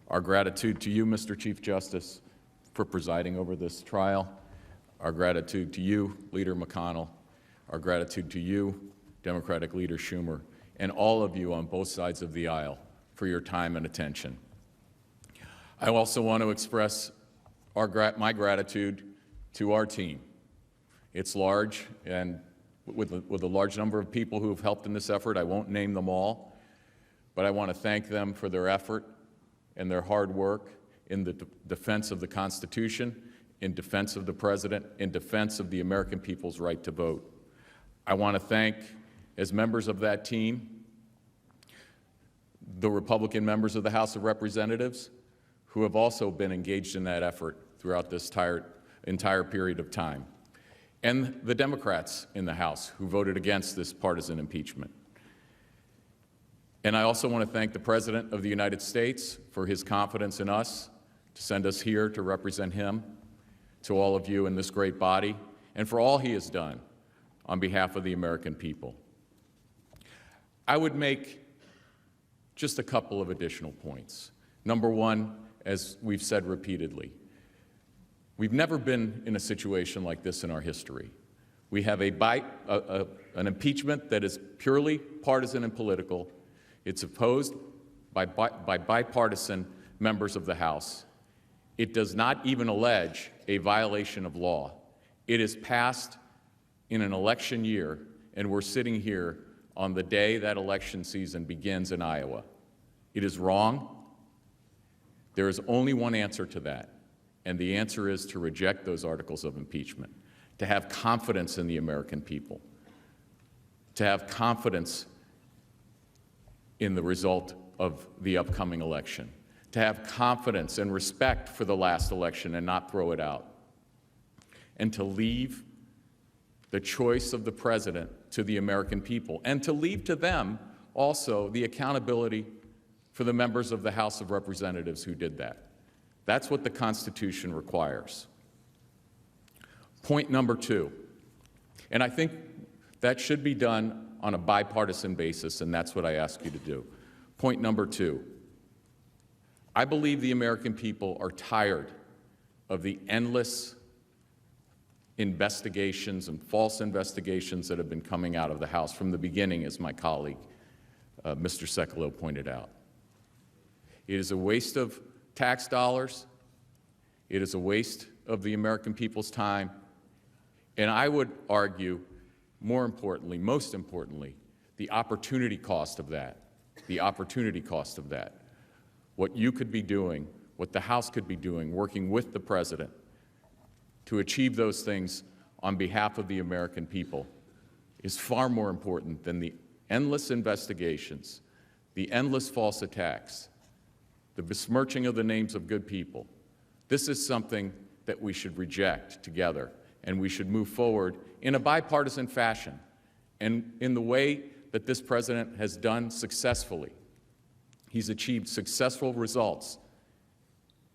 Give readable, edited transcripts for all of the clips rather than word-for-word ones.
Our gratitude to you, Mr. Chief Justice, for presiding over this trial. Our gratitude to you, Leader McConnell. Our gratitude to you, Democratic Leader Schumer, and all of you on both sides of the aisle for your time and attention. I also want to express my gratitude to our team. It's large, and with a large number of people who have helped in this effort. I won't name them all, but I want to thank them for their effort and their hard work in the defense of the Constitution, in defense of the President, in defense of the American people's right to vote. I want to thank, as members of that team, the Republican members of the House of Representatives who have also been engaged in that effort throughout this entire period of time, and the Democrats in the House who voted against this partisan impeachment. And I also want to thank the President of the United States for his confidence in us to send us here to represent him, to all of you in this great body, and for all he has done on behalf of the American people. I would make just a couple of additional points. Number one, as we've said repeatedly, we've never been in a situation like this in our history. We have an impeachment that is purely partisan and political. It's opposed by bipartisan members of the House. It does not even allege a violation of law. It is passed in an election year, and we're sitting here on the day that election season begins in Iowa. It is wrong. There is only one answer to that, and the answer is to reject those articles of impeachment, to have confidence in the American people, to have confidence in the result of the upcoming election, to have confidence and respect for the last election and not throw it out, and to leave the choice of the President to the American people, and to leave to them also the accountability for the members of the House of Representatives who did that. That's what the Constitution requires. Point number two, and I think that should be done on a bipartisan basis, and that's what I ask you to do. Point number two, I believe the American people are tired of the endless investigations and false investigations that have been coming out of the House from the beginning, as my colleague, Mr. Sekulow, pointed out. It is a waste of tax dollars. It is a waste of the American people's time. And I would argue, more importantly, most importantly, the opportunity cost of that, what you could be doing, what the House could be doing, working with the President to achieve those things on behalf of the American people is far more important than the endless investigations, the endless false attacks, the besmirching of the names of good people. This is something that we should reject together, and we should move forward in a bipartisan fashion, and in the way that this President has done successfully. He's achieved successful results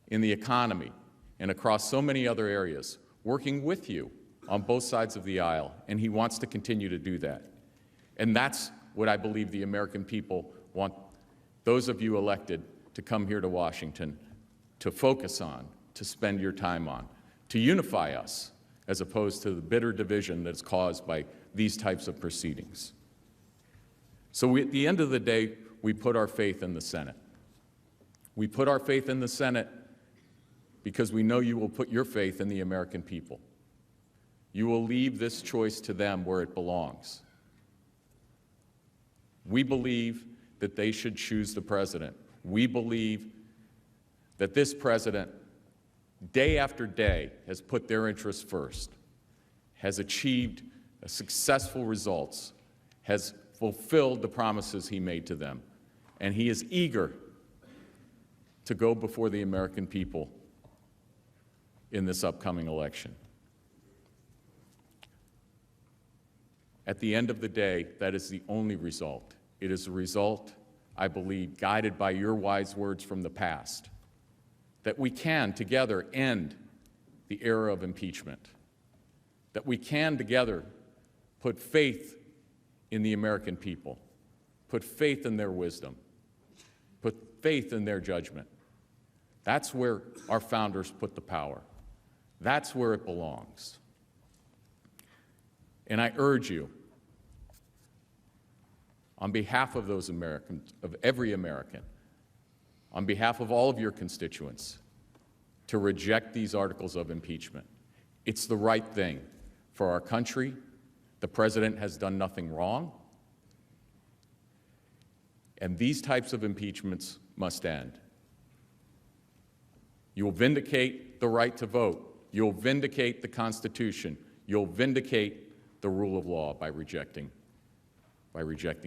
in the economy and across so many other areas, working with you on both sides of the aisle, and he wants to continue to do that. And that's what I believe the American people want those of you elected to come here to Washington to focus on, to spend your time on, to unify us, as opposed to the bitter division that's caused by these types of proceedings. So at the end of the day, we put our faith in the Senate. We put our faith in the Senate because we know you will put your faith in the American people. You will leave this choice to them where it belongs. We believe that they should choose the President. We believe that this President, day after day, has put their interests first, has achieved successful results, has fulfilled the promises he made to them, and he is eager to go before the American people in this upcoming election. At the end of the day, that is the only result. It is a result, I believe, guided by your wise words from the past, that we can together end the era of impeachment, that we can together put faith in the American people, put faith in their wisdom, put faith in their judgment. That's where our founders put the power. That's where it belongs. And I urge you, on behalf of those Americans, of every American, on behalf of all of your constituents, to reject these articles of impeachment. It's the right thing for our country. The president has done nothing wrong. And these types of impeachments must end. You will vindicate the right to vote. You'll vindicate the Constitution. You'll vindicate the rule of law by rejecting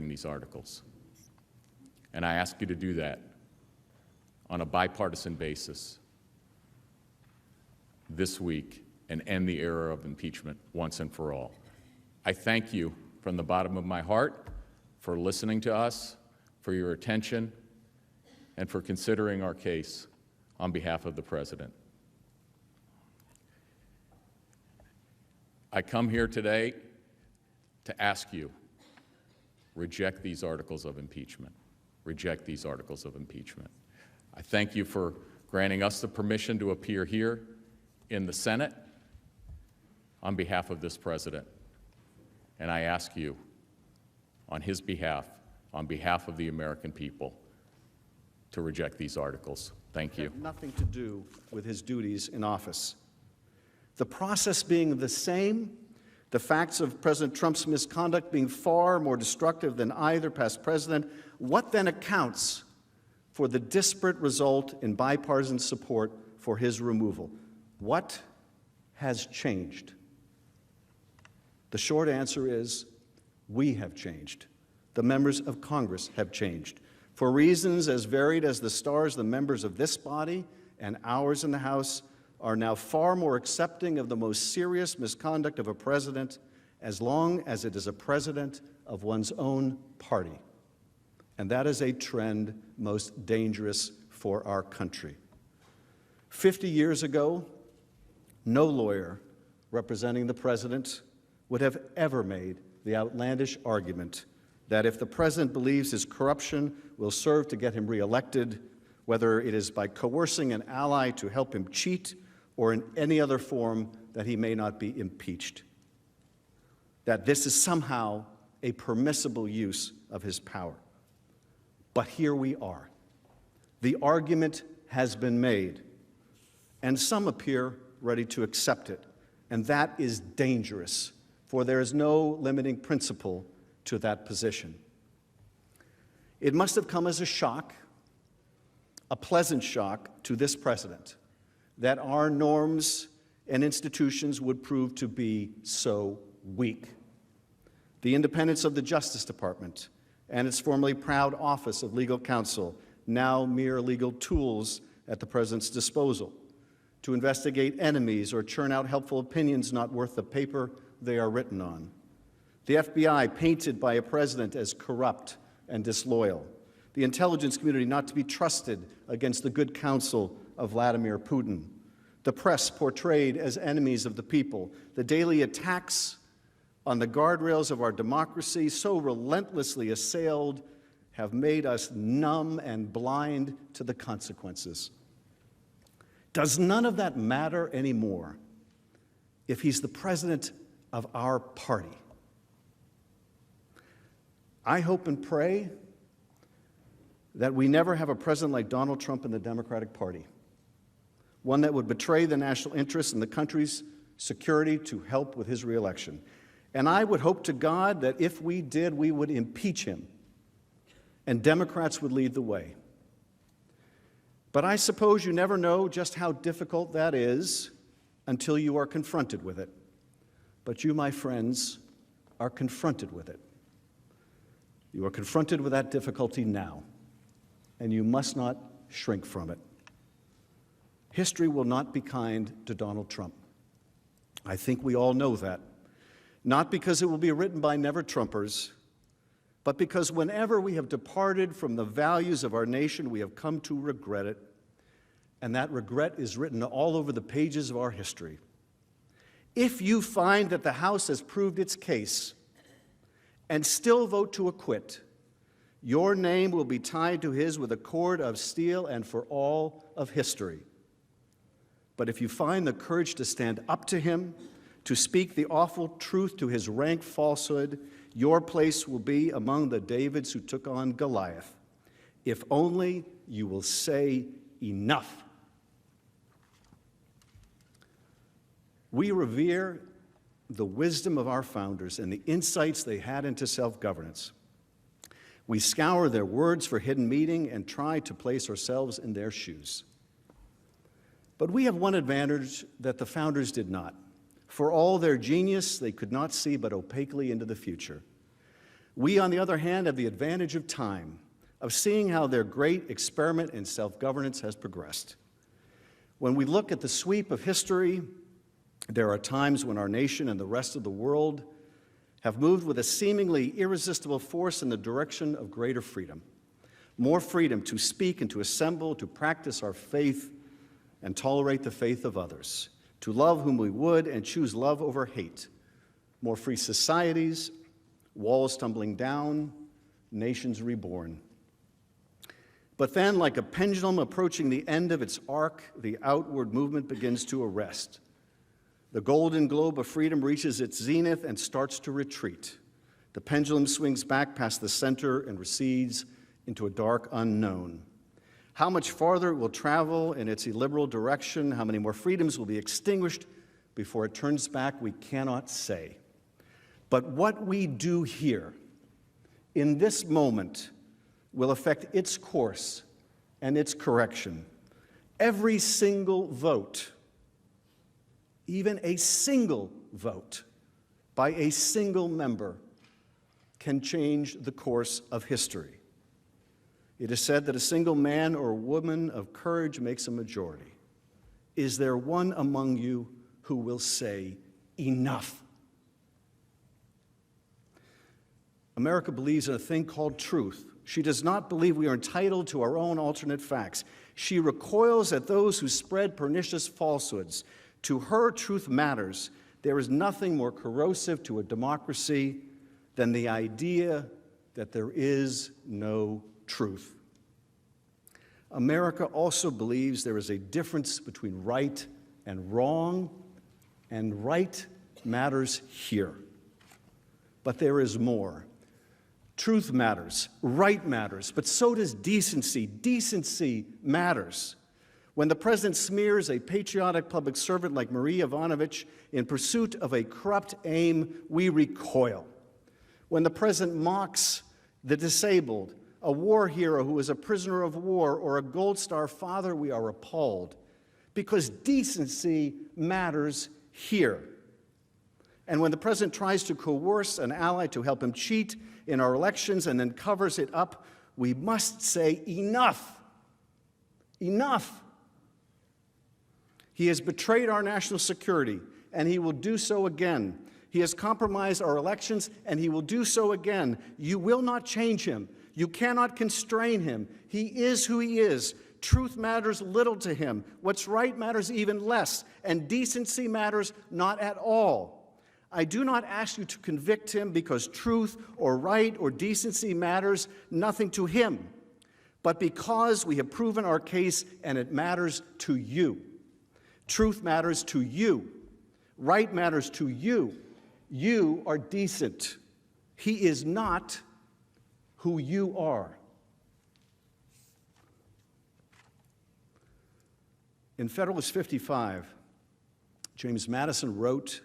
these articles. And I ask you to do that on a bipartisan basis this week and end the era of impeachment once and for all. I thank you from the bottom of my heart for listening to us, for your attention, and for considering our case on behalf of the President. I come here today to ask you, reject these articles of impeachment. Reject these articles of impeachment. I thank you for granting us the permission to appear here in the Senate on behalf of this President. And I ask you, on his behalf, on behalf of the American people, to reject these articles. Thank you. Nothing to do with his duties in office. The process being the same, the facts of President Trump's misconduct being far more destructive than either past president, what then accounts for the disparate result in bipartisan support for his removal? What has changed? The short answer is, we have changed. The members of Congress have changed. For reasons as varied as the stars, the members of this body and ours in the House are now far more accepting of the most serious misconduct of a president, as long as it is a president of one's own party. And that is a trend most dangerous for our country. 50 years ago, no lawyer representing the president would have ever made the outlandish argument that if the president believes his corruption will serve to get him reelected, whether it is by coercing an ally to help him cheat or in any other form, that he may not be impeached, that this is somehow a permissible use of his power. But here we are. The argument has been made, and some appear ready to accept it, and that is dangerous, for there is no limiting principle to that position. It must have come as a shock, a pleasant shock to this president, that our norms and institutions would prove to be so weak. The independence of the Justice Department and its formerly proud Office of Legal Counsel, now mere legal tools at the president's disposal, to investigate enemies or churn out helpful opinions not worth the paper they are written on. The FBI, painted by a president as corrupt and disloyal. The intelligence community not to be trusted against the good counsel of Vladimir Putin. The press portrayed as enemies of the people. The daily attacks on the guardrails of our democracy, so relentlessly assailed, have made us numb and blind to the consequences. Does none of that matter anymore if he's the president of our party? I hope and pray that we never have a president like Donald Trump in the Democratic Party, one that would betray the national interests and the country's security to help with his reelection. And I would hope to God that if we did, we would impeach him, and Democrats would lead the way. But I suppose you never know just how difficult that is until you are confronted with it. But you, my friends, are confronted with it. You are confronted with that difficulty now, and you must not shrink from it. History will not be kind to Donald Trump. I think we all know that. Not because it will be written by never-Trumpers, but because whenever we have departed from the values of our nation, we have come to regret it, and that regret is written all over the pages of our history. If you find that the House has proved its case and still vote to acquit, Your name will be tied to his with a cord of steel and for all of history. But if you find the courage to stand up to him, to speak the awful truth to his rank falsehood, your place will be among the Davids who took on Goliath. If only you will say enough. We revere the wisdom of our founders and the insights they had into self-governance. We scour their words for hidden meaning and try to place ourselves in their shoes. But we have one advantage that the founders did not. For all their genius, they could not see but opaquely into the future. We, on the other hand, have the advantage of time, of seeing how their great experiment in self-governance has progressed. When we look at the sweep of history, there are times when our nation and the rest of the world have moved with a seemingly irresistible force in the direction of greater freedom. More freedom to speak and to assemble, to practice our faith and tolerate the faith of others, to love whom we would and choose love over hate. More free societies, walls tumbling down, nations reborn. But then, like a pendulum approaching the end of its arc, the outward movement begins to arrest. The golden globe of freedom reaches its zenith and starts to retreat. The pendulum swings back past the center and recedes into a dark unknown. How much farther it will travel in its illiberal direction, how many more freedoms will be extinguished before it turns back, we cannot say. But what we do here, in this moment, will affect its course and its correction. Every single vote, even a single vote by a single member, can change the course of history. It is said that a single man or woman of courage makes a majority. Is there one among you who will say, enough? America believes in a thing called truth. She does not believe we are entitled to our own alternate facts. She recoils at those who spread pernicious falsehoods. To her, truth matters. There is nothing more corrosive to a democracy than the idea that there is no truth. America also believes there is a difference between right and wrong, and right matters here. But there is more. Truth matters, right matters, but so does decency. Decency matters. When the president smears a patriotic public servant like Marie Yovanovitch in pursuit of a corrupt aim, we recoil. When the president mocks the disabled, a war hero who is a prisoner of war, or a Gold Star father, we are appalled, because decency matters here. And when the president tries to coerce an ally to help him cheat in our elections and then covers it up, we must say enough. Enough. He has betrayed our national security, and he will do so again. He has compromised our elections, and he will do so again. You will not change him. You cannot constrain him. He is who he is. Truth matters little to him. What's right matters even less, and decency matters not at all. I do not ask you to convict him because truth or right or decency matters nothing to him, but because we have proven our case and it matters to you. Truth matters to you. Right matters to you. You are decent. He is not who you are. In Federalist 55, James Madison wrote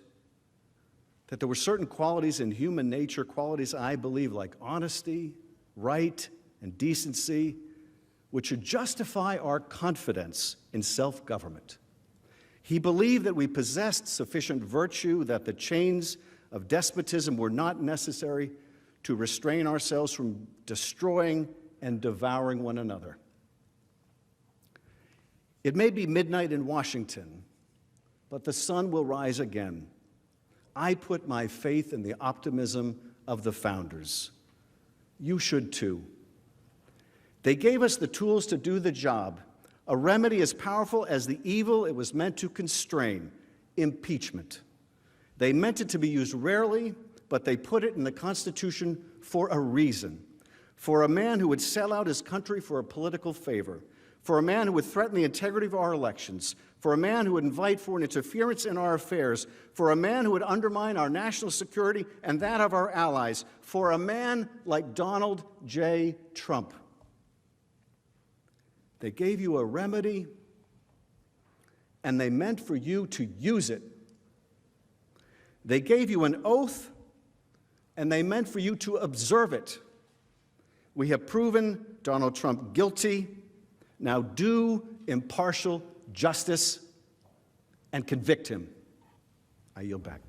that there were certain qualities in human nature, qualities I believe like honesty, right, and decency, which should justify our confidence in self-government. He believed that we possessed sufficient virtue, that the chains of despotism were not necessary to restrain ourselves from destroying and devouring one another. It may be midnight in Washington, but the sun will rise again. I put my faith in the optimism of the founders. You should too. They gave us the tools to do the job, a remedy as powerful as the evil it was meant to constrain, impeachment. They meant it to be used rarely, but they put it in the Constitution for a reason. for a man who would sell out his country for a political favor, for a man who would threaten the integrity of our elections, for a man who would invite foreign interference in our affairs, for a man who would undermine our national security and that of our allies, for a man like Donald J. Trump. They gave you a remedy, and they meant for you to use it. They gave you an oath, and they meant for you to observe it. We have proven Donald Trump guilty. Now do impartial justice and convict him. I yield back.